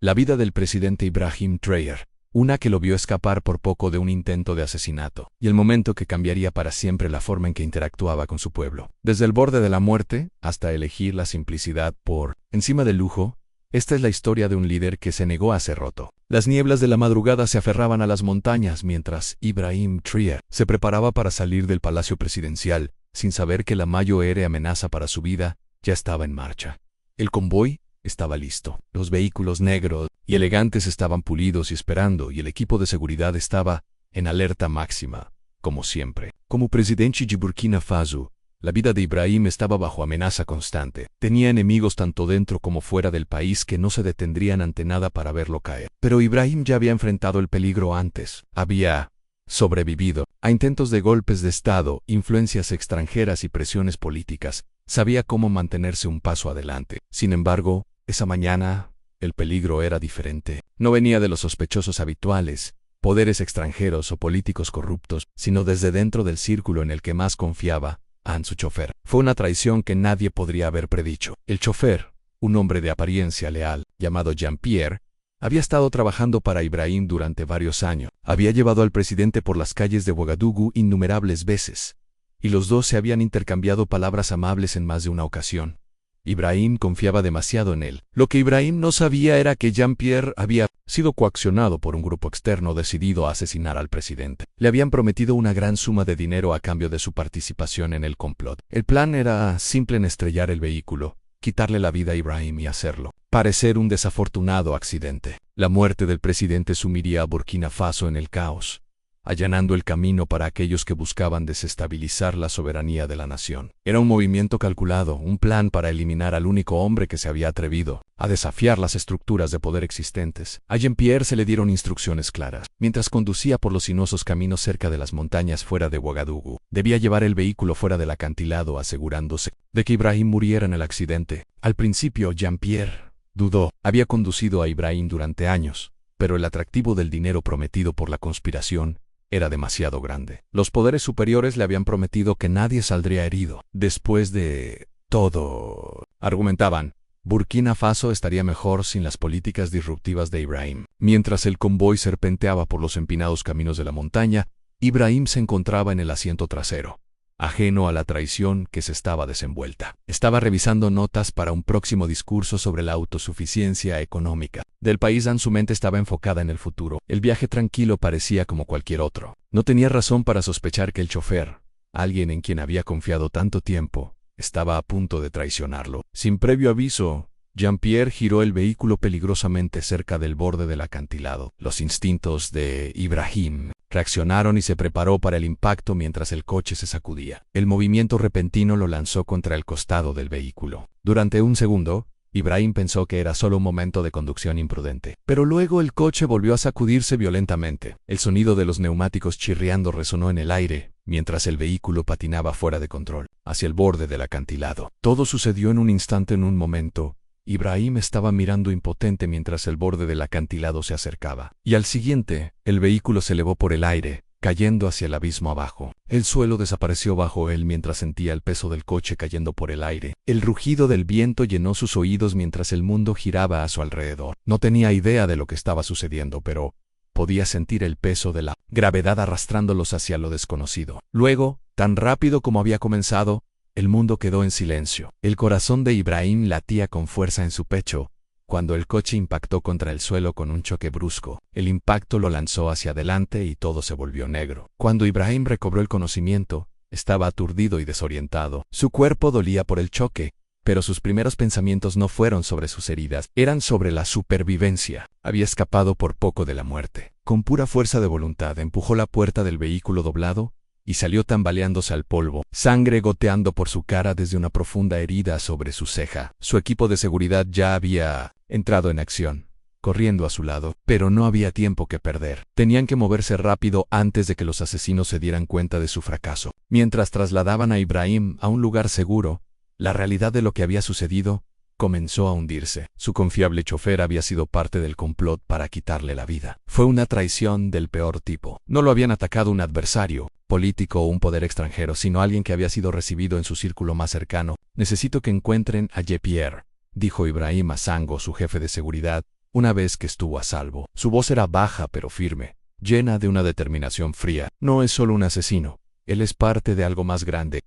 La vida del presidente Ibrahim Traore, una que lo vio escapar por poco de un intento de asesinato, y el momento que cambiaría para siempre la forma en que interactuaba con su pueblo. Desde el borde de la muerte hasta elegir la simplicidad por encima del lujo, esta es la historia de un líder que se negó a ser roto. Las nieblas de la madrugada se aferraban a las montañas mientras Ibrahim Traore se preparaba para salir del palacio presidencial, sin saber que la mayor amenaza para su vida ya estaba en marcha. El convoy estaba listo. Los vehículos negros y elegantes estaban pulidos y esperando, y el equipo de seguridad estaba en alerta máxima, como siempre. Como presidente de Burkina Faso, la vida de Ibrahim estaba bajo amenaza constante. Tenía enemigos tanto dentro como fuera del país que no se detendrían ante nada para verlo caer. Pero Ibrahim ya había enfrentado el peligro antes. Había sobrevivido a intentos de golpes de Estado, influencias extranjeras y presiones políticas. Sabía cómo mantenerse un paso adelante. Sin embargo, esa mañana, el peligro era diferente. No venía de los sospechosos habituales, poderes extranjeros o políticos corruptos, sino desde dentro del círculo en el que más confiaba, su chofer. Fue una traición que nadie podría haber predicho. El chofer, un hombre de apariencia leal, llamado Jean-Pierre, había estado trabajando para Ibrahim durante varios años. Había llevado al presidente por las calles de Ouagadougou innumerables veces, y los dos se habían intercambiado palabras amables en más de una ocasión. Ibrahim confiaba demasiado en él. Lo que Ibrahim no sabía era que Jean-Pierre había sido coaccionado por un grupo externo decidido a asesinar al presidente. Le habían prometido una gran suma de dinero a cambio de su participación en el complot. El plan era simple: en estrellar el vehículo, quitarle la vida a Ibrahim y hacerlo parecer un desafortunado accidente. La muerte del presidente sumiría a Burkina Faso en el caos, allanando el camino para aquellos que buscaban desestabilizar la soberanía de la nación. Era un movimiento calculado, un plan para eliminar al único hombre que se había atrevido a desafiar las estructuras de poder existentes. A Jean-Pierre se le dieron instrucciones claras. Mientras conducía por los sinuosos caminos cerca de las montañas fuera de Ouagadougou, debía llevar el vehículo fuera del acantilado, asegurándose de que Ibrahim muriera en el accidente. Al principio, Jean-Pierre dudó. Había conducido a Ibrahim durante años, pero el atractivo del dinero prometido por la conspiración era demasiado grande. Los poderes superiores le habían prometido que nadie saldría herido. Después de todo, argumentaban, Burkina Faso estaría mejor sin las políticas disruptivas de Ibrahim. Mientras el convoy serpenteaba por los empinados caminos de la montaña, Ibrahim se encontraba en el asiento trasero, ajeno a la traición que se estaba desenvuelta. Estaba revisando notas para un próximo discurso sobre la autosuficiencia económica del país. Su mente estaba enfocada en el futuro. El viaje tranquilo parecía como cualquier otro. No tenía razón para sospechar que el chofer, alguien en quien había confiado tanto tiempo, estaba a punto de traicionarlo. Sin previo aviso, Jean-Pierre giró el vehículo peligrosamente cerca del borde del acantilado. Los instintos de Ibrahim reaccionaron y se preparó para el impacto mientras el coche se sacudía. El movimiento repentino lo lanzó contra el costado del vehículo. Durante un segundo, Ibrahim pensó que era solo un momento de conducción imprudente. Pero luego el coche volvió a sacudirse violentamente. El sonido de los neumáticos chirriando resonó en el aire, mientras el vehículo patinaba fuera de control, hacia el borde del acantilado. Todo sucedió en un instante. En un momento, Ibrahim estaba mirando impotente mientras el borde del acantilado se acercaba. Y al siguiente, el vehículo se elevó por el aire, cayendo hacia el abismo abajo. El suelo desapareció bajo él mientras sentía el peso del coche cayendo por el aire. El rugido del viento llenó sus oídos mientras el mundo giraba a su alrededor. No tenía idea de lo que estaba sucediendo, pero podía sentir el peso de la gravedad arrastrándolos hacia lo desconocido. Luego, tan rápido como había comenzado, el mundo quedó en silencio. El corazón de Ibrahim latía con fuerza en su pecho cuando el coche impactó contra el suelo con un choque brusco. El impacto lo lanzó hacia adelante y todo se volvió negro. Cuando Ibrahim recobró el conocimiento, estaba aturdido y desorientado. Su cuerpo dolía por el choque, pero sus primeros pensamientos no fueron sobre sus heridas, eran sobre la supervivencia. Había escapado por poco de la muerte. Con pura fuerza de voluntad empujó la puerta del vehículo doblado y salió tambaleándose al polvo, sangre goteando por su cara desde una profunda herida sobre su ceja. Su equipo de seguridad ya había entrado en acción, corriendo a su lado, pero no había tiempo que perder. Tenían que moverse rápido antes de que los asesinos se dieran cuenta de su fracaso. Mientras trasladaban a Ibrahim a un lugar seguro, la realidad de lo que había sucedido comenzó a hundirse. Su confiable chofer había sido parte del complot para quitarle la vida. Fue una traición del peor tipo. No lo habían atacado un adversario político o un poder extranjero, sino alguien que había sido recibido en su círculo más cercano. Necesito que encuentren a Jean-Pierre, dijo Ibrahim a Sango, su jefe de seguridad, Una vez que estuvo a salvo, su voz era baja pero firme, llena de una determinación fría. No es solo un asesino. Él es parte de algo más grande.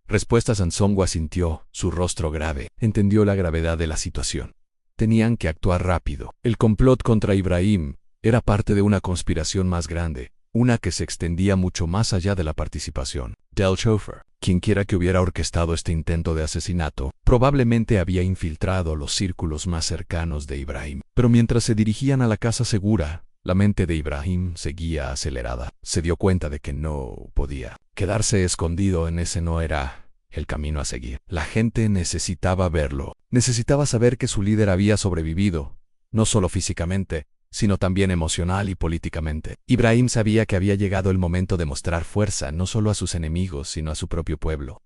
Respuesta. Songo asintió, su rostro grave. Entendió la gravedad de la situación. Tenían que actuar rápido. El complot contra Ibrahim era parte de una conspiración más grande, una que se extendía mucho más allá de la participación del chauffeur. Quienquiera que hubiera orquestado este intento de asesinato, probablemente había infiltrado los círculos más cercanos de Ibrahim. Pero mientras se dirigían a la casa segura, la mente de Ibrahim seguía acelerada. Se dio cuenta de que no podía quedarse escondido en ese. No era el camino a seguir. La gente necesitaba verlo. Necesitaba saber que su líder había sobrevivido, no solo físicamente, sino también emocional y políticamente. Ibrahim sabía que había llegado el momento de mostrar fuerza no solo a sus enemigos, sino a su propio pueblo.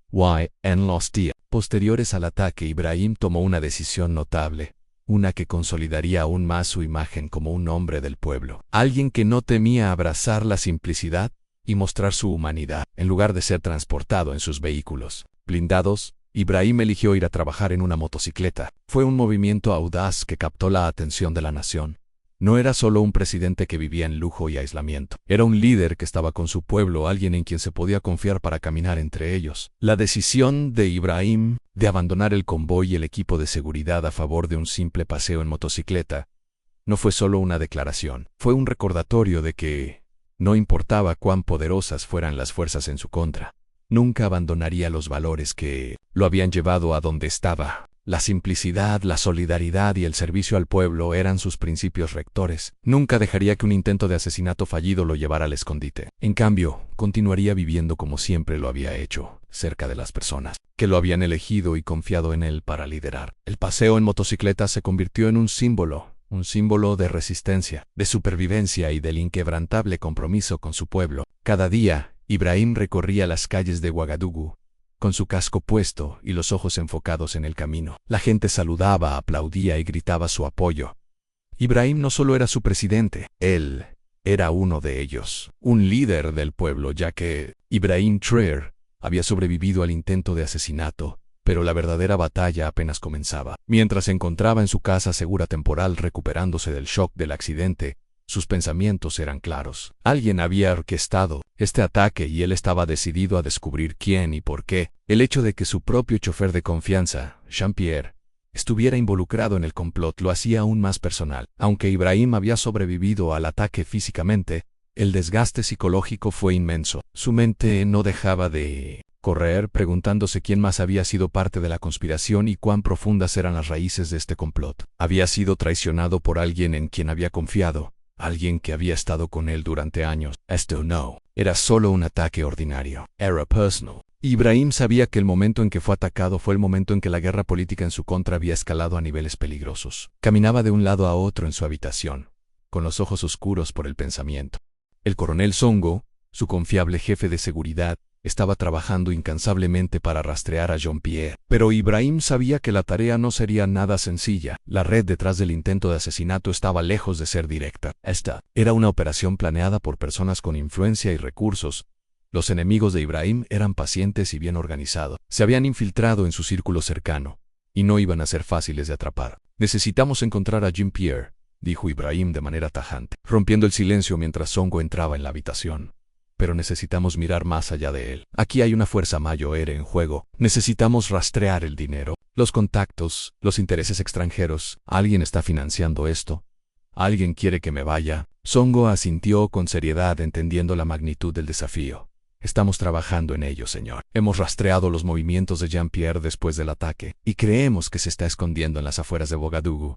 En los días posteriores al ataque, Ibrahim tomó una decisión notable, una que consolidaría aún más su imagen como un hombre del pueblo. Alguien que no temía abrazar la simplicidad y mostrar su humanidad. En lugar de ser transportado en sus vehículos blindados, Ibrahim eligió ir a trabajar en una motocicleta. Fue un movimiento audaz que captó la atención de la nación. No era solo un presidente que vivía en lujo y aislamiento. Era un líder que estaba con su pueblo, alguien en quien se podía confiar para caminar entre ellos. La decisión de Ibrahim de abandonar el convoy y el equipo de seguridad a favor de un simple paseo en motocicleta no fue solo una declaración. Fue un recordatorio de que, no importaba cuán poderosas fueran las fuerzas en su contra, nunca abandonaría los valores que lo habían llevado a donde estaba. La simplicidad, la solidaridad y el servicio al pueblo eran sus principios rectores. Nunca dejaría que un intento de asesinato fallido lo llevara al escondite. En cambio, continuaría viviendo como siempre lo había hecho, cerca de las personas que lo habían elegido y confiado en él para liderar. El paseo en motocicleta se convirtió en un símbolo de resistencia, de supervivencia y del inquebrantable compromiso con su pueblo. Cada día, Ibrahim recorría las calles de Ouagadougou, con su casco puesto y los ojos enfocados en el camino. La gente saludaba, aplaudía y gritaba su apoyo. Ibrahim no solo era su presidente, él era uno de ellos, un líder del pueblo, ya que Ibrahim Traore había sobrevivido al intento de asesinato, pero la verdadera batalla apenas comenzaba. Mientras se encontraba en su casa segura temporal recuperándose del shock del accidente, sus pensamientos eran claros. Alguien había orquestado este ataque y él estaba decidido a descubrir quién y por qué. El hecho de que su propio chofer de confianza, Jean-Pierre, estuviera involucrado en el complot lo hacía aún más personal. Aunque Ibrahim había sobrevivido al ataque físicamente, el desgaste psicológico fue inmenso. Su mente no dejaba de correr preguntándose quién más había sido parte de la conspiración y cuán profundas eran las raíces de este complot. Había sido traicionado por alguien en quien había confiado. Alguien que había estado con él durante años. Esto no era solo un ataque ordinario. Era personal. Ibrahim sabía que el momento en que fue atacado fue el momento en que la guerra política en su contra había escalado a niveles peligrosos. Caminaba de un lado a otro en su habitación, con los ojos oscuros por el pensamiento. El coronel Songo, su confiable jefe de seguridad, estaba trabajando incansablemente para rastrear a Jean-Pierre. Pero Ibrahim sabía que la tarea no sería nada sencilla. La red detrás del intento de asesinato estaba lejos de ser directa. Esta era una operación planeada por personas con influencia y recursos. Los enemigos de Ibrahim eran pacientes y bien organizados. Se habían infiltrado en su círculo cercano, y no iban a ser fáciles de atrapar. Necesitamos encontrar a Jean-Pierre, dijo Ibrahim de manera tajante, rompiendo el silencio mientras Songo entraba en la habitación. Pero necesitamos mirar más allá de él. Aquí hay una fuerza mayor en juego. Necesitamos rastrear el dinero, los contactos, los intereses extranjeros. ¿Alguien está financiando esto? ¿Alguien quiere que me vaya? Songo asintió con seriedad, entendiendo la magnitud del desafío. Estamos trabajando en ello, señor. Hemos rastreado los movimientos de Jean-Pierre después del ataque, y creemos que se está escondiendo en las afueras de Ouagadougou.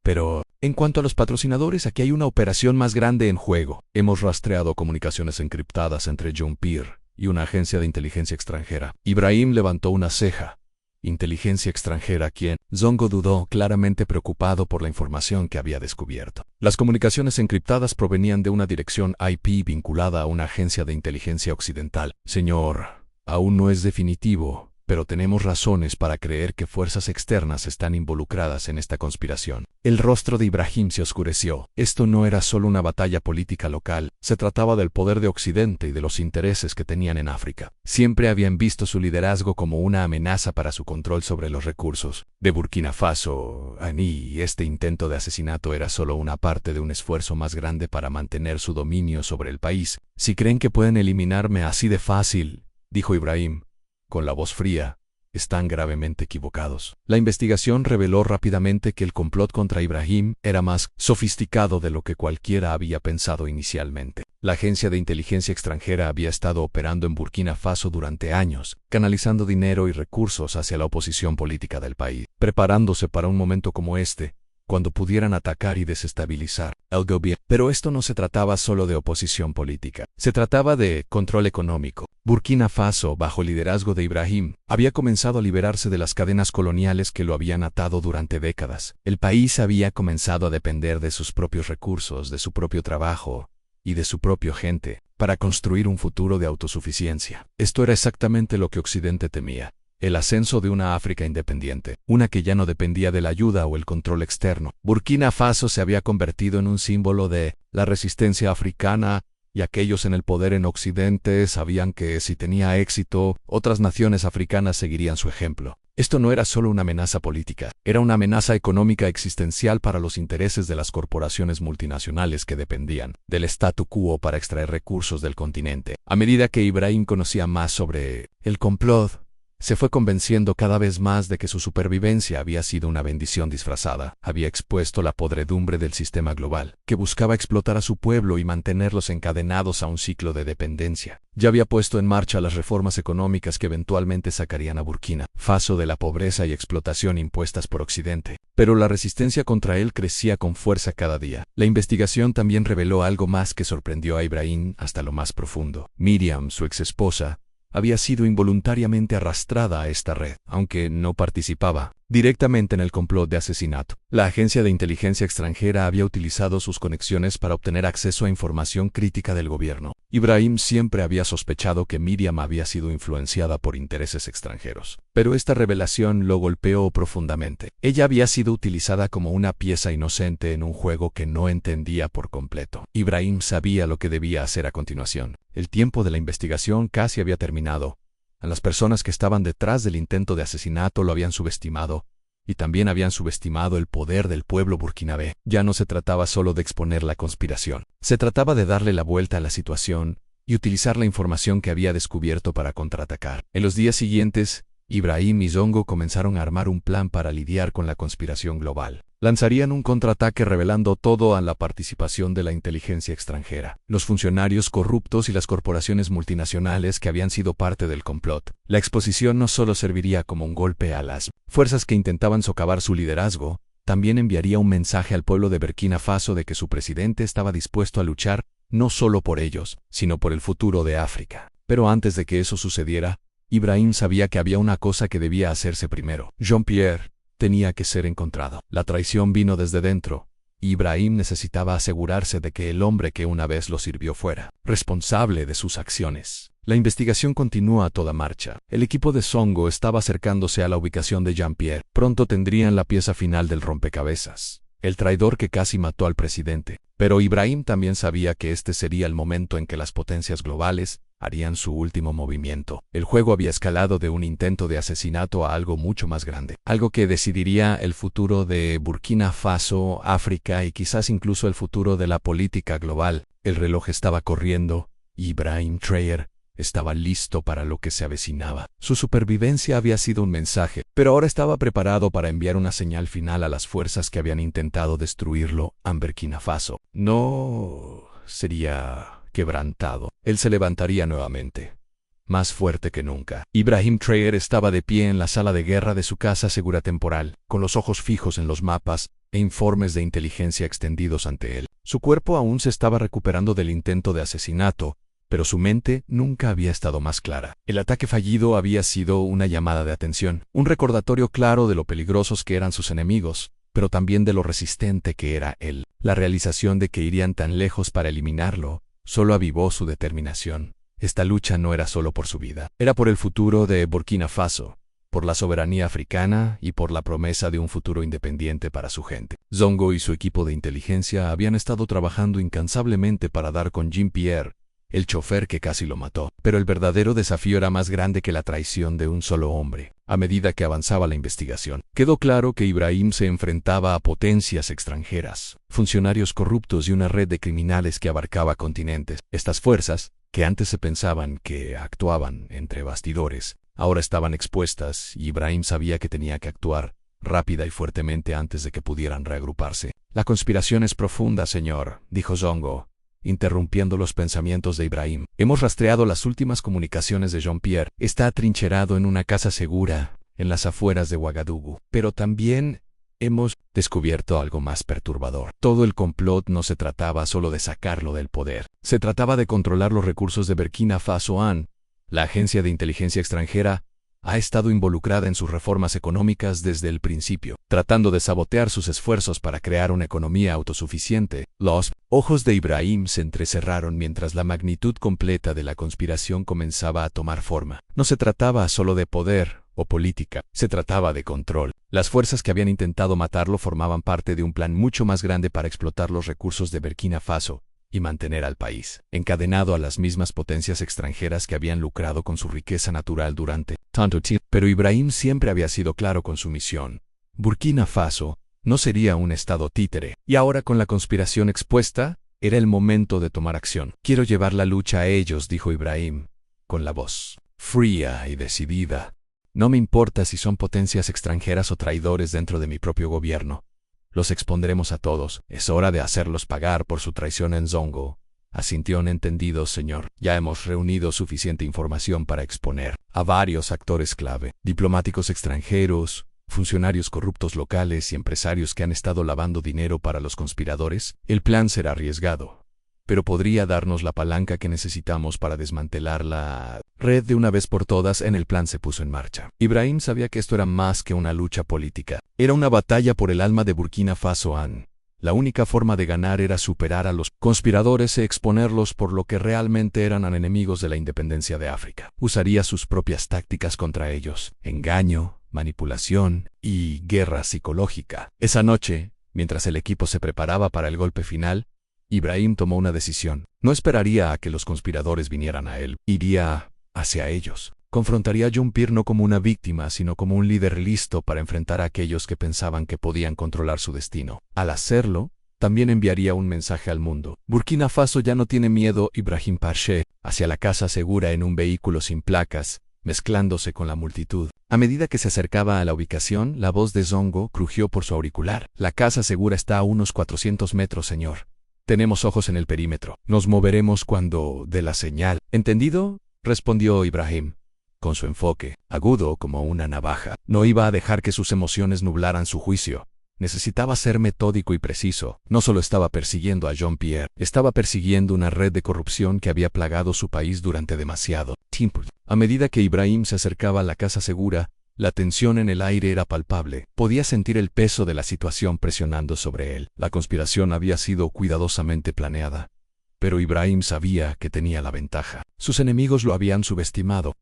Pero, en cuanto a los patrocinadores, aquí hay una operación más grande en juego. Hemos rastreado comunicaciones encriptadas entre Jean-Pierre y una agencia de inteligencia extranjera. Ibrahim levantó una ceja. ¿Inteligencia extranjera quién? Songo dudó, claramente preocupado por la información que había descubierto. Las comunicaciones encriptadas provenían de una dirección IP vinculada a una agencia de inteligencia occidental. Señor, aún no es definitivo, pero tenemos razones para creer que fuerzas externas están involucradas en esta conspiración. El rostro de Ibrahim se oscureció. Esto no era solo una batalla política local, se trataba del poder de Occidente y de los intereses que tenían en África. Siempre habían visto su liderazgo como una amenaza para su control sobre los recursos de Burkina Faso, y este intento de asesinato era solo una parte de un esfuerzo más grande para mantener su dominio sobre el país. Si creen que pueden eliminarme así de fácil, dijo Ibrahim, con la voz fría, están gravemente equivocados. La investigación reveló rápidamente que el complot contra Ibrahim era más sofisticado de lo que cualquiera había pensado inicialmente. La agencia de inteligencia extranjera había estado operando en Burkina Faso durante años, canalizando dinero y recursos hacia la oposición política del país, preparándose para un momento como este, cuando pudieran atacar y desestabilizar el gobierno. Pero esto no se trataba solo de oposición política, se trataba de control económico. Burkina Faso, bajo el liderazgo de Ibrahim, había comenzado a liberarse de las cadenas coloniales que lo habían atado durante décadas. El país había comenzado a depender de sus propios recursos, de su propio trabajo y de su propia gente, para construir un futuro de autosuficiencia. Esto era exactamente lo que Occidente temía. El ascenso de una África independiente, una que ya no dependía de la ayuda o el control externo. Burkina Faso se había convertido en un símbolo de la resistencia africana, y aquellos en el poder en Occidente sabían que si tenía éxito, otras naciones africanas seguirían su ejemplo. Esto no era solo una amenaza política, era una amenaza económica existencial para los intereses de las corporaciones multinacionales que dependían del statu quo para extraer recursos del continente. A medida que Ibrahim conocía más sobre el complot, se fue convenciendo cada vez más de que su supervivencia había sido una bendición disfrazada. Había expuesto la podredumbre del sistema global, que buscaba explotar a su pueblo y mantenerlos encadenados a un ciclo de dependencia. Ya había puesto en marcha las reformas económicas que eventualmente sacarían a Burkina Faso de la pobreza y explotación impuestas por Occidente. Pero la resistencia contra él crecía con fuerza cada día. La investigación también reveló algo más que sorprendió a Ibrahim hasta lo más profundo. Miriam, su exesposa, había sido involuntariamente arrastrada a esta red, aunque no participaba directamente en el complot de asesinato. La agencia de inteligencia extranjera había utilizado sus conexiones para obtener acceso a información crítica del gobierno. Ibrahim siempre había sospechado que Miriam había sido influenciada por intereses extranjeros, pero esta revelación lo golpeó profundamente. Ella había sido utilizada como una pieza inocente en un juego que no entendía por completo. Ibrahim sabía lo que debía hacer a continuación. El tiempo de la investigación casi había terminado. A las personas que estaban detrás del intento de asesinato lo habían subestimado, y también habían subestimado el poder del pueblo burkinabé. Ya no se trataba solo de exponer la conspiración, se trataba de darle la vuelta a la situación y utilizar la información que había descubierto para contraatacar. En los días siguientes, Ibrahim y Zongo comenzaron a armar un plan para lidiar con la conspiración global. Lanzarían un contraataque revelando todo a la participación de la inteligencia extranjera, los funcionarios corruptos y las corporaciones multinacionales que habían sido parte del complot. La exposición no solo serviría como un golpe a las fuerzas que intentaban socavar su liderazgo, también enviaría un mensaje al pueblo de Burkina Faso de que su presidente estaba dispuesto a luchar no solo por ellos, sino por el futuro de África. Pero antes de que eso sucediera, Ibrahim sabía que había una cosa que debía hacerse primero. Jean-Pierre tenía que ser encontrado. La traición vino desde dentro, y Ibrahim necesitaba asegurarse de que el hombre que una vez lo sirvió fuera responsable de sus acciones. La investigación continúa a toda marcha. El equipo de Zongo estaba acercándose a la ubicación de Jean-Pierre. Pronto tendrían la pieza final del rompecabezas, el traidor que casi mató al presidente. Pero Ibrahim también sabía que este sería el momento en que las potencias globales harían su último movimiento. El juego había escalado de un intento de asesinato a algo mucho más grande, algo que decidiría el futuro de Burkina Faso, África y quizás incluso el futuro de la política global. El reloj estaba corriendo y Ibrahim Traore estaba listo para lo que se avecinaba. Su supervivencia había sido un mensaje, pero ahora estaba preparado para enviar una señal final a las fuerzas que habían intentado destruirlo en Burkina Faso. No sería quebrantado. Él se levantaría nuevamente, más fuerte que nunca. Ibrahim Traore estaba de pie en la sala de guerra de su casa segura temporal, con los ojos fijos en los mapas e informes de inteligencia extendidos ante él. Su cuerpo aún se estaba recuperando del intento de asesinato, pero su mente nunca había estado más clara. El ataque fallido había sido una llamada de atención, un recordatorio claro de lo peligrosos que eran sus enemigos, pero también de lo resistente que era él. La realización de que irían tan lejos para eliminarlo solo avivó su determinación. Esta lucha no era solo por su vida, era por el futuro de Burkina Faso, por la soberanía africana y por la promesa de un futuro independiente para su gente. Zongo y su equipo de inteligencia habían estado trabajando incansablemente para dar con Jean-Pierre, el chofer que casi lo mató. Pero el verdadero desafío era más grande que la traición de un solo hombre. A medida que avanzaba la investigación, quedó claro que Ibrahim se enfrentaba a potencias extranjeras, funcionarios corruptos y una red de criminales que abarcaba continentes. Estas fuerzas, que antes se pensaban que actuaban entre bastidores, ahora estaban expuestas y Ibrahim sabía que tenía que actuar rápida y fuertemente antes de que pudieran reagruparse. «La conspiración es profunda, señor», dijo Zongo, interrumpiendo los pensamientos de Ibrahim. «Hemos rastreado las últimas comunicaciones de Jean-Pierre. Está atrincherado en una casa segura en las afueras de Ouagadougou. Pero también hemos descubierto algo más perturbador. Todo el complot no se trataba solo de sacarlo del poder. Se trataba de controlar los recursos de Burkina Faso. La agencia de inteligencia extranjera ha estado involucrada en sus reformas económicas desde el principio, tratando de sabotear sus esfuerzos para crear una economía autosuficiente». Los ojos de Ibrahim se entrecerraron mientras la magnitud completa de la conspiración comenzaba a tomar forma. No se trataba solo de poder o política, se trataba de control. Las fuerzas que habían intentado matarlo formaban parte de un plan mucho más grande para explotar los recursos de Burkina Faso y mantener al país encadenado a las mismas potencias extranjeras que habían lucrado con su riqueza natural durante tanto tiempo. Pero Ibrahim siempre había sido claro con su misión. Burkina Faso no sería un estado títere, y ahora con la conspiración expuesta, era el momento de tomar acción. «Quiero llevar la lucha a ellos», dijo Ibrahim, con la voz fría y decidida. «No me importa si son potencias extranjeras o traidores dentro de mi propio gobierno. Los expondremos a todos. Es hora de hacerlos pagar por su traición en Zongo». Asintió un entendido, señor. «Ya hemos reunido suficiente información para exponer a varios actores clave, diplomáticos extranjeros, funcionarios corruptos locales y empresarios que han estado lavando dinero para los conspiradores. El plan será arriesgado, pero podría darnos la palanca que necesitamos para desmantelar la red de una vez por todas». El plan se puso en marcha. Ibrahim sabía que esto era más que una lucha política. Era una batalla por el alma de Burkina Faso. La única forma de ganar era superar a los conspiradores e exponerlos por lo que realmente eran enemigos de la independencia de África. Usaría sus propias tácticas contra ellos: engaño, manipulación y guerra psicológica. Esa noche, mientras el equipo se preparaba para el golpe final, Ibrahim tomó una decisión. No esperaría a que los conspiradores vinieran a él. Iría hacia ellos. Confrontaría a Jean-Pierre no como una víctima, sino como un líder listo para enfrentar a aquellos que pensaban que podían controlar su destino. Al hacerlo, también enviaría un mensaje al mundo. Burkina Faso ya no tiene miedo. Ibrahim marchó hacia la casa segura en un vehículo sin placas, mezclándose con la multitud. A medida que se acercaba a la ubicación, la voz de Zongo crujió por su auricular. «La casa segura está a unos 400 metros, señor. Tenemos ojos en el perímetro. Nos moveremos cuando dé la señal». «¿Entendido?», respondió Ibrahim, con su enfoque agudo como una navaja. No iba a dejar que sus emociones nublaran su juicio. Necesitaba ser metódico y preciso. No solo estaba persiguiendo a Jean-Pierre, estaba persiguiendo una red de corrupción que había plagado su país durante demasiado tiempo. A medida que Ibrahim se acercaba a la casa segura, la tensión en el aire era palpable. Podía sentir el peso de la situación presionando sobre él. La conspiración había sido cuidadosamente planeada, pero Ibrahim sabía que tenía la ventaja. Sus enemigos lo habían subestimado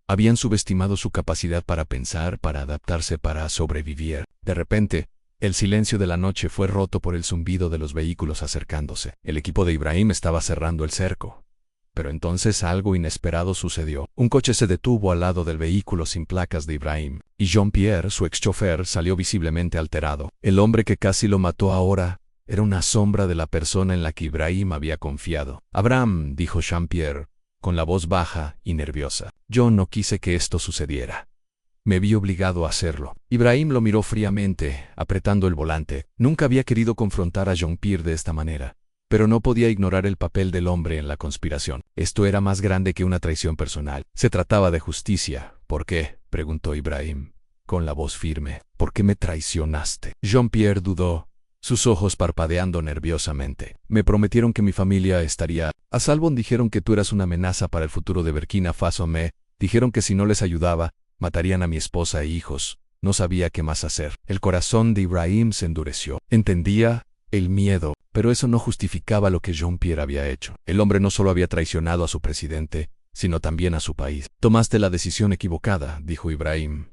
su capacidad para pensar, para adaptarse, para sobrevivir. De repente, el silencio de la noche fue roto por el zumbido de los vehículos acercándose. El equipo de Ibrahim estaba cerrando el cerco. Pero entonces algo inesperado sucedió. Un coche se detuvo al lado del vehículo sin placas de Ibrahim, y Jean-Pierre, su ex-chofer, salió visiblemente alterado. El hombre que casi lo mató ahora era una sombra de la persona en la que Ibrahim había confiado. «Abraham», dijo Jean-Pierre, con la voz baja y nerviosa. «Yo no quise que esto sucediera. Me vi obligado a hacerlo». Ibrahim lo miró fríamente, apretando el volante. Nunca había querido confrontar a Jean-Pierre de esta manera, pero no podía ignorar el papel del hombre en la conspiración. Esto era más grande que una traición personal. Se trataba de justicia. «¿Por qué?», preguntó Ibrahim, con la voz firme. «¿Por qué me traicionaste?». Jean-Pierre dudó, sus ojos parpadeando nerviosamente. «Me prometieron que mi familia estaría a salvo. Dijeron que tú eras una amenaza para el futuro de Burkina Faso. Me dijeron que si no les ayudaba, matarían a mi esposa e hijos. No sabía qué más hacer». El corazón de Ibrahim se endureció. Entendía el miedo, pero eso no justificaba lo que Jean-Pierre había hecho. El hombre no solo había traicionado a su presidente, sino también a su país. «Tomaste la decisión equivocada», dijo Ibrahim,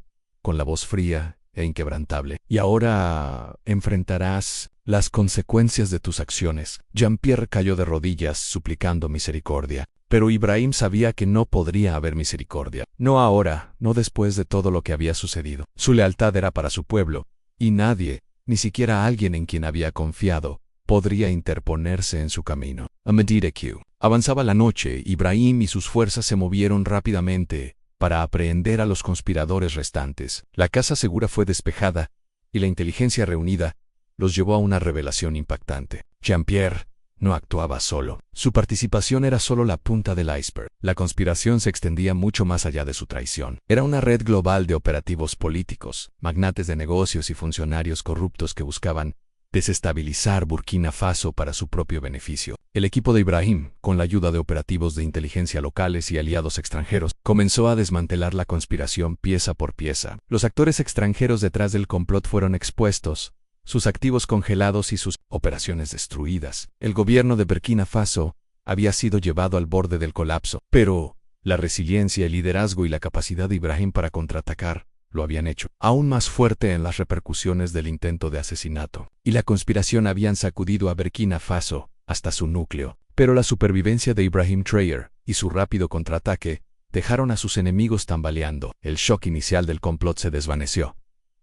con la voz fría e inquebrantable. Y ahora enfrentarás las consecuencias de tus acciones. Jean-Pierre cayó de rodillas suplicando misericordia. Pero Ibrahim sabía que no podría haber misericordia. No ahora, no después de todo lo que había sucedido. Su lealtad era para su pueblo, y nadie, ni siquiera alguien en quien había confiado, podría interponerse en su camino. A medida que avanzaba la noche, Ibrahim y sus fuerzas se movieron rápidamente para aprehender a los conspiradores restantes. La casa segura fue despejada, y la inteligencia reunida los llevó a una revelación impactante. Jean-Pierre no actuaba solo. Su participación era solo la punta del iceberg. La conspiración se extendía mucho más allá de su traición. Era una red global de operativos políticos, magnates de negocios y funcionarios corruptos que buscaban desestabilizar Burkina Faso para su propio beneficio. El equipo de Ibrahim, con la ayuda de operativos de inteligencia locales y aliados extranjeros, comenzó a desmantelar la conspiración pieza por pieza. Los actores extranjeros detrás del complot fueron expuestos, sus activos congelados y sus operaciones destruidas. El gobierno de Burkina Faso había sido llevado al borde del colapso, pero la resiliencia, el liderazgo y la capacidad de Ibrahim para contraatacar lo habían hecho aún más fuerte en las repercusiones del intento de asesinato. Y la conspiración habían sacudido a Burkina Faso hasta su núcleo. Pero la supervivencia de Ibrahim Traoré y su rápido contraataque dejaron a sus enemigos tambaleando. El shock inicial del complot se desvaneció,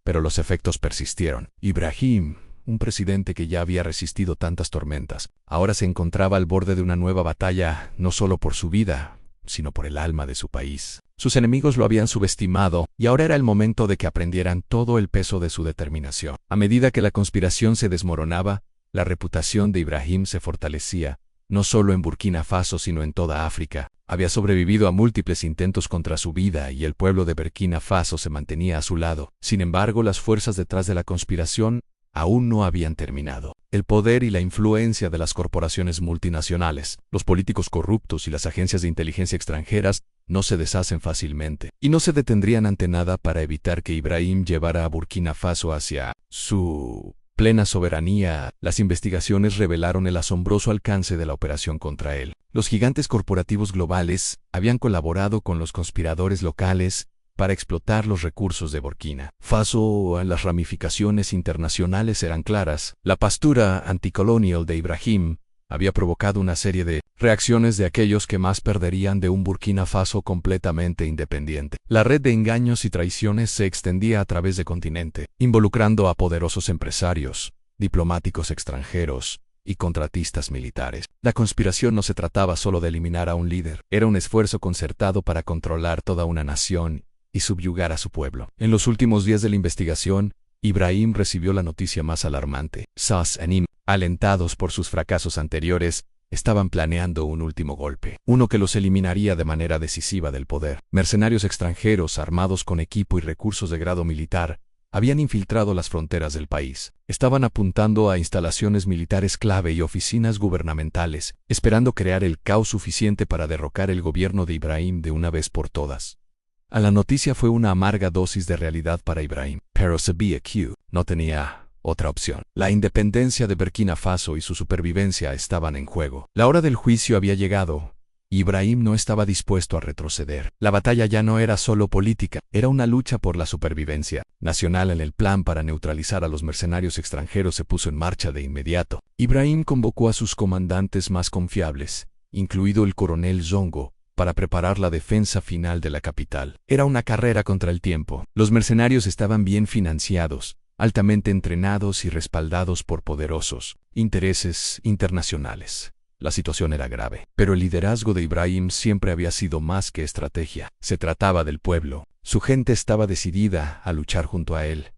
pero los efectos persistieron. Ibrahim, un presidente que ya había resistido tantas tormentas, ahora se encontraba al borde de una nueva batalla, no solo por su vida, sino por el alma de su país. Sus enemigos lo habían subestimado, y ahora era el momento de que aprendieran todo el peso de su determinación. A medida que la conspiración se desmoronaba, la reputación de Ibrahim se fortalecía, no solo en Burkina Faso sino en toda África. Había sobrevivido a múltiples intentos contra su vida y el pueblo de Burkina Faso se mantenía a su lado. Sin embargo, las fuerzas detrás de la conspiración aún no habían terminado. El poder y la influencia de las corporaciones multinacionales, los políticos corruptos y las agencias de inteligencia extranjeras no se deshacen fácilmente, y no se detendrían ante nada para evitar que Ibrahim llevara a Burkina Faso hacia su plena soberanía. Las investigaciones revelaron el asombroso alcance de la operación contra él. Los gigantes corporativos globales habían colaborado con los conspiradores locales para explotar los recursos de Burkina Faso. Las ramificaciones internacionales eran claras. La postura anticolonial de Ibrahim había provocado una serie de reacciones de aquellos que más perderían de un Burkina Faso completamente independiente. La red de engaños y traiciones se extendía a través del continente, involucrando a poderosos empresarios, diplomáticos extranjeros y contratistas militares. La conspiración no se trataba solo de eliminar a un líder, era un esfuerzo concertado para controlar toda una nación y subyugar a su pueblo. En los últimos días de la investigación, Ibrahim recibió la noticia más alarmante. Sas Anim, alentados por sus fracasos anteriores, estaban planeando un último golpe, uno que los eliminaría de manera decisiva del poder. Mercenarios extranjeros, armados con equipo y recursos de grado militar, habían infiltrado las fronteras del país. Estaban apuntando a instalaciones militares clave y oficinas gubernamentales, esperando crear el caos suficiente para derrocar el gobierno de Ibrahim de una vez por todas. A la noticia fue una amarga dosis de realidad para Ibrahim, pero sabía que no tenía otra opción. La independencia de Burkina Faso y su supervivencia estaban en juego. La hora del juicio había llegado, y Ibrahim no estaba dispuesto a retroceder. La batalla ya no era solo política, era una lucha por la supervivencia nacional. En el plan para neutralizar a los mercenarios extranjeros se puso en marcha de inmediato. Ibrahim convocó a sus comandantes más confiables, incluido el coronel Zongo, para preparar la defensa final de la capital. Era una carrera contra el tiempo. Los mercenarios estaban bien financiados, altamente entrenados y respaldados por poderosos intereses internacionales. La situación era grave, pero el liderazgo de Ibrahim siempre había sido más que estrategia. Se trataba del pueblo. Su gente estaba decidida a luchar junto a él,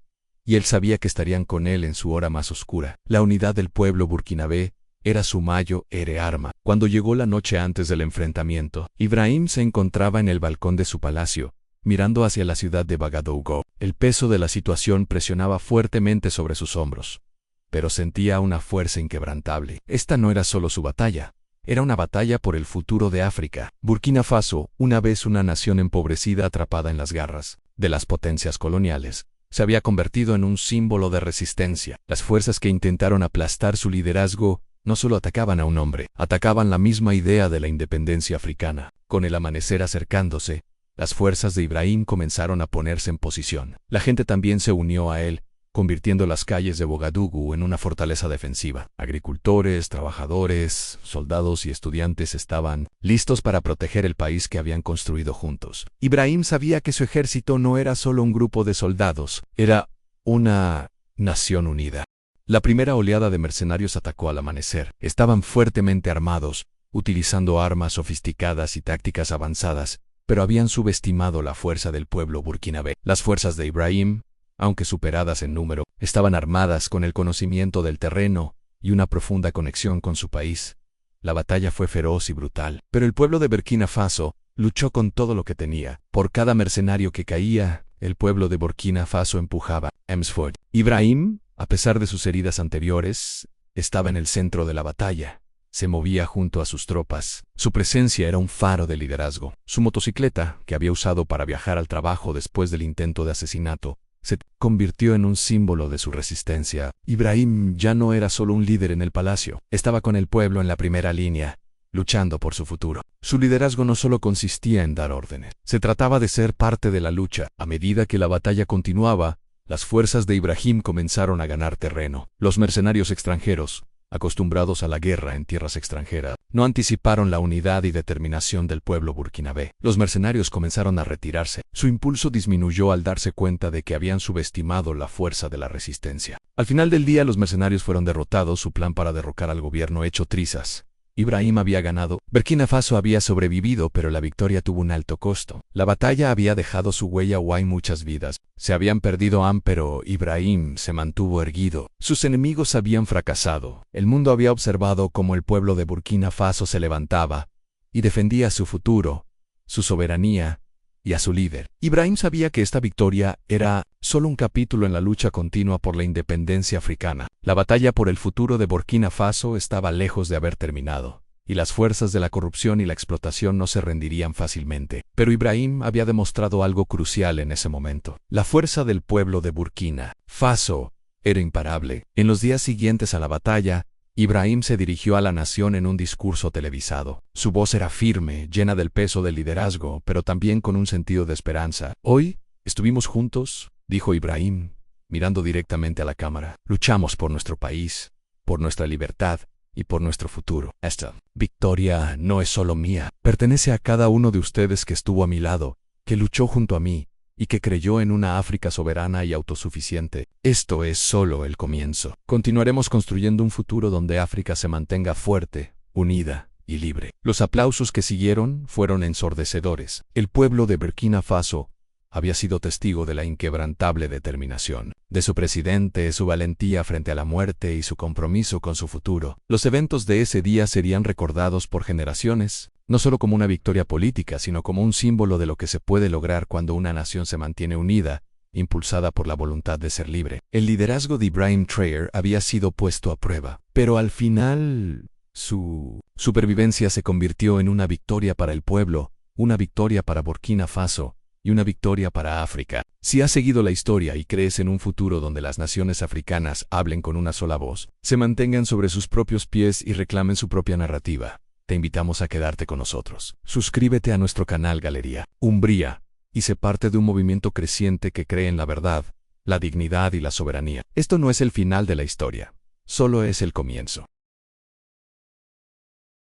y él sabía que estarían con él en su hora más oscura. La unidad del pueblo burkinabé era su mayor arma. Cuando llegó la noche antes del enfrentamiento, Ibrahim se encontraba en el balcón de su palacio, mirando hacia la ciudad de Bagadougou. El peso de la situación presionaba fuertemente sobre sus hombros, pero sentía una fuerza inquebrantable. Esta no era solo su batalla, era una batalla por el futuro de África. Burkina Faso, una vez una nación empobrecida atrapada en las garras de las potencias coloniales, se había convertido en un símbolo de resistencia. Las fuerzas que intentaron aplastar su liderazgo no solo atacaban a un hombre, atacaban la misma idea de la independencia africana. Con el amanecer acercándose, las fuerzas de Ibrahim comenzaron a ponerse en posición. La gente también se unió a él, convirtiendo las calles de Ouagadougou en una fortaleza defensiva. Agricultores, trabajadores, soldados y estudiantes estaban listos para proteger el país que habían construido juntos. Ibrahim sabía que su ejército no era solo un grupo de soldados, era una nación unida. La primera oleada de mercenarios atacó al amanecer. Estaban fuertemente armados, utilizando armas sofisticadas y tácticas avanzadas, pero habían subestimado la fuerza del pueblo burkinabé. Las fuerzas de Ibrahim, aunque superadas en número, estaban armadas con el conocimiento del terreno y una profunda conexión con su país. La batalla fue feroz y brutal, pero el pueblo de Burkina Faso luchó con todo lo que tenía. Por cada mercenario que caía, el pueblo de Burkina Faso empujaba a Emsford. Ibrahim, a pesar de sus heridas anteriores, estaba en el centro de la batalla. Se movía junto a sus tropas. Su presencia era un faro de liderazgo. Su motocicleta, que había usado para viajar al trabajo después del intento de asesinato, se convirtió en un símbolo de su resistencia. Ibrahim ya no era solo un líder en el palacio, estaba con el pueblo en la primera línea, luchando por su futuro. Su liderazgo no solo consistía en dar órdenes, se trataba de ser parte de la lucha. A medida que la batalla continuaba, las fuerzas de Ibrahim comenzaron a ganar terreno. Los mercenarios extranjeros, acostumbrados a la guerra en tierras extranjeras, no anticiparon la unidad y determinación del pueblo burkinabé. Los mercenarios comenzaron a retirarse. Su impulso disminuyó al darse cuenta de que habían subestimado la fuerza de la resistencia. Al final del día, los mercenarios fueron derrotados. Su plan para derrocar al gobierno hecho trizas. Ibrahim había ganado. Burkina Faso había sobrevivido, pero la victoria tuvo un alto costo. La batalla había dejado su huella y muchas vidas. Se habían perdido pero Ibrahim se mantuvo erguido. Sus enemigos habían fracasado. El mundo había observado cómo el pueblo de Burkina Faso se levantaba y defendía su futuro, su soberanía y a su líder. Ibrahim sabía que esta victoria era solo un capítulo en la lucha continua por la independencia africana. La batalla por el futuro de Burkina Faso estaba lejos de haber terminado, y las fuerzas de la corrupción y la explotación no se rendirían fácilmente. Pero Ibrahim había demostrado algo crucial en ese momento. La fuerza del pueblo de Burkina Faso era imparable. En los días siguientes a la batalla, Ibrahim se dirigió a la nación en un discurso televisado. Su voz era firme, llena del peso del liderazgo, pero también con un sentido de esperanza. Hoy, estuvimos juntos, dijo Ibrahim, mirando directamente a la cámara. Luchamos por nuestro país, por nuestra libertad y por nuestro futuro. Esta victoria no es solo mía, pertenece a cada uno de ustedes que estuvo a mi lado, que luchó junto a mí y que creyó en una África soberana y autosuficiente. Esto es solo el comienzo. Continuaremos construyendo un futuro donde África se mantenga fuerte, unida y libre. Los aplausos que siguieron fueron ensordecedores. El pueblo de Burkina Faso había sido testigo de la inquebrantable determinación de su presidente, su valentía frente a la muerte y su compromiso con su futuro. Los eventos de ese día serían recordados por generaciones, no solo como una victoria política, sino como un símbolo de lo que se puede lograr cuando una nación se mantiene unida, impulsada por la voluntad de ser libre. El liderazgo de Ibrahim Traoré había sido puesto a prueba, pero al final su supervivencia se convirtió en una victoria para el pueblo, una victoria para Burkina Faso y una victoria para África. Si has seguido la historia y crees en un futuro donde las naciones africanas hablen con una sola voz, se mantengan sobre sus propios pies y reclamen su propia narrativa, te invitamos a quedarte con nosotros. Suscríbete a nuestro canal Galería Umbría y sé parte de un movimiento creciente que cree en la verdad, la dignidad y la soberanía. Esto no es el final de la historia, solo es el comienzo.